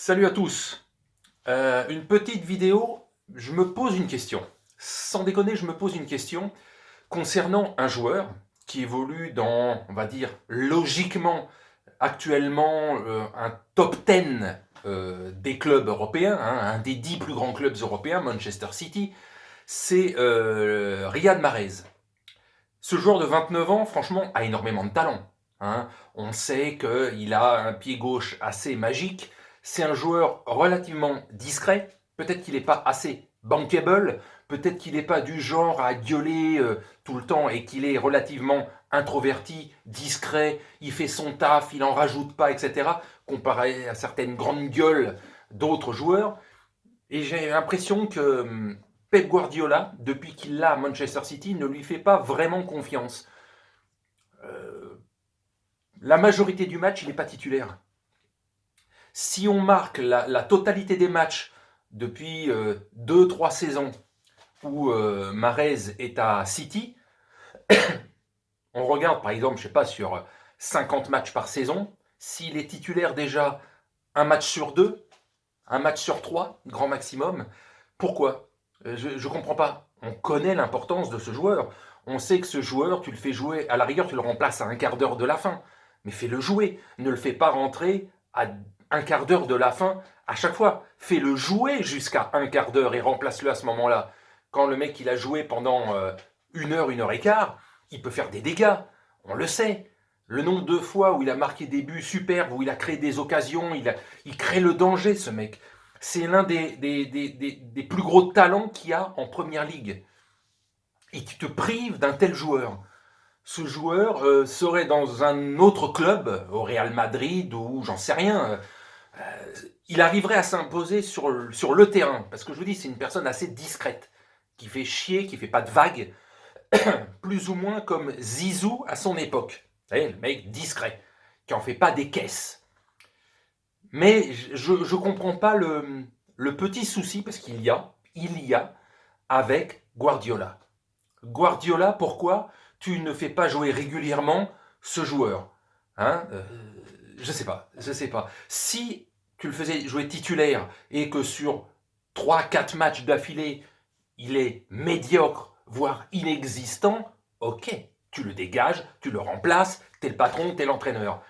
Salut à tous. Une petite vidéo, je me pose une question. Sans déconner, je me pose une question concernant un joueur qui évolue dans, on va dire, logiquement, actuellement, un top 10 des clubs européens, hein, un des 10 plus grands clubs européens, Manchester City, c'est Riyad Mahrez. Ce joueur de 29 ans, franchement, a énormément de talent, hein. On sait qu'il a un pied gauche assez magique. C'est un joueur relativement discret. Peut-être qu'il n'est pas assez bankable. Peut-être qu'il n'est pas du genre à gueuler tout le temps et qu'il est relativement introverti, discret. Il fait son taf, il n'en rajoute pas, etc. Comparé à certaines grandes gueules d'autres joueurs. Et j'ai l'impression que Pep Guardiola, depuis qu'il l'a à Manchester City, ne lui fait pas vraiment confiance. La majorité du match, il n'est pas titulaire. Si on marque la totalité des matchs depuis 2-3 saisons où Mahrez est à City, on regarde par exemple, je sais pas, sur 50 matchs par saison, s'il est titulaire déjà un match sur deux, un match sur trois, grand maximum, pourquoi? Je ne comprends pas. On connaît l'importance de ce joueur. On sait que ce joueur, tu le fais jouer, à la rigueur, tu le remplaces à un quart d'heure de la fin. Mais fais-le jouer. Ne le fais pas rentrer à un quart d'heure de la fin à chaque fois. Fais-le jouer jusqu'à un quart d'heure et remplace-le à ce moment-là. Quand le mec, il a joué pendant une heure et quart, il peut faire des dégâts. On le sait. Le nombre de fois où il a marqué des buts superbes, où il a créé des occasions, il crée le danger, ce mec. C'est l'un des plus gros talents qu'il y a en première ligue. Et tu te prives d'un tel joueur. Ce joueur serait dans un autre club, au Real Madrid ou j'en sais rien. Il arriverait à s'imposer sur le terrain. Parce que je vous dis, c'est une personne assez discrète, qui fait chier, qui fait pas de vagues, plus ou moins comme Zizou à son époque. Vous savez, le mec discret, qui en fait pas des caisses. Mais je ne comprends pas le petit souci, parce il y a avec Guardiola. Guardiola, pourquoi tu ne fais pas jouer régulièrement ce joueur, hein? Je sais pas, je sais pas. Si tu le faisais jouer titulaire et que sur trois quatre matchs d'affilée, il est médiocre, voire inexistant, ok, tu le dégages, tu le remplaces, t'es le patron, t'es l'entraîneur.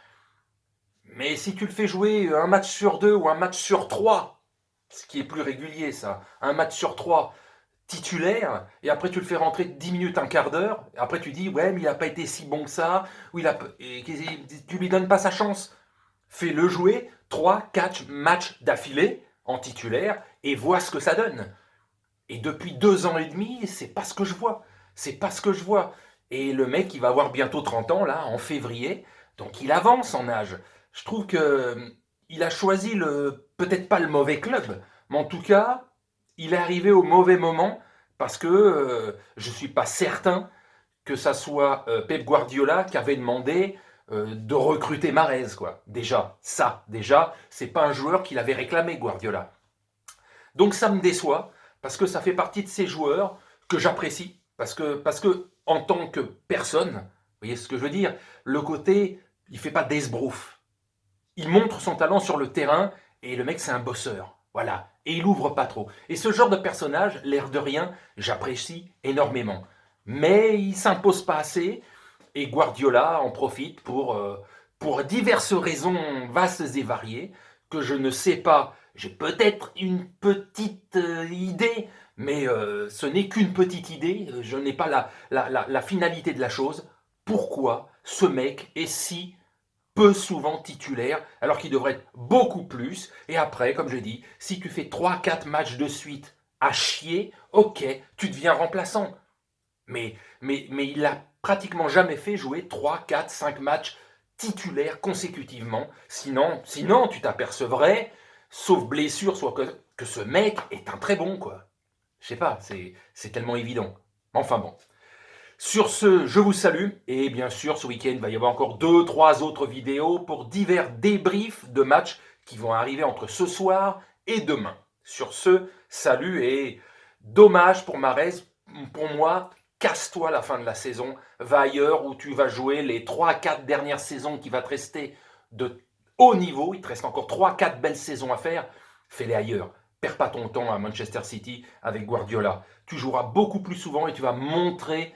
Mais si tu le fais jouer un match sur deux ou un match sur trois, ce qui est plus régulier ça, un match sur trois titulaire, et après tu le fais rentrer 10 minutes, un quart d'heure, après tu dis ouais mais il n'a pas été si bon que ça, ou tu lui donnes pas sa chance. Fais-le jouer trois quatre matchs d'affilée en titulaire et vois ce que ça donne. Et depuis 2 ans et demi, c'est pas ce que je vois. C'est pas ce que je vois. Et le mec, il va avoir bientôt 30 ans, là, en février. Donc il avance en âge. Je trouve que il a choisi peut-être pas le mauvais club, mais en tout cas, il est arrivé au mauvais moment parce que je suis pas certain que ça soit Pep Guardiola qui avait demandé de recruter Mahrez, quoi. Déjà, c'est pas un joueur qu'il avait réclamé, Guardiola. Donc ça me déçoit, parce que ça fait partie de ces joueurs que j'apprécie, parce que en tant que personne, vous voyez ce que je veux dire, le côté, il fait pas d'esbrouf. Il montre son talent sur le terrain, et le mec c'est un bosseur. Voilà. Et il ouvre pas trop. Et ce genre de personnage, l'air de rien, j'apprécie énormément. Mais il s'impose pas assez, et Guardiola en profite pour diverses raisons vastes et variées que je ne sais pas. J'ai peut-être une petite idée, mais ce n'est qu'une petite idée. Je n'ai pas la finalité de la chose. Pourquoi ce mec est si peu souvent titulaire, alors qu'il devrait être beaucoup plus? Et après, comme je dis, si tu fais trois quatre matchs de suite à chier, ok, tu deviens remplaçant. Mais il a pratiquement jamais fait jouer 3, 4, 5 matchs titulaires consécutivement. Sinon tu t'apercevrais, sauf blessure, soit que ce mec est un très bon, quoi. Je sais pas, c'est tellement évident. Enfin bon. Sur ce, je vous salue, et bien sûr, ce week-end, il va y avoir encore 2, 3 autres vidéos pour divers débriefs de matchs qui vont arriver entre ce soir et demain. Sur ce, salut et dommage pour Mahrez. Pour moi, casse-toi à la fin de la saison, va ailleurs où tu vas jouer les 3 4 dernières saisons qui va te rester de haut niveau, il te reste encore 3-4 belles saisons à faire, fais-les ailleurs. Perds pas ton temps à Manchester City avec Guardiola. Tu joueras beaucoup plus souvent et tu vas montrer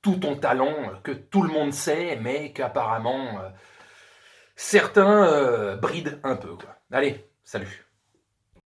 tout ton talent que tout le monde sait, mais qu'apparemment certains brident un peu, quoi. Allez, salut.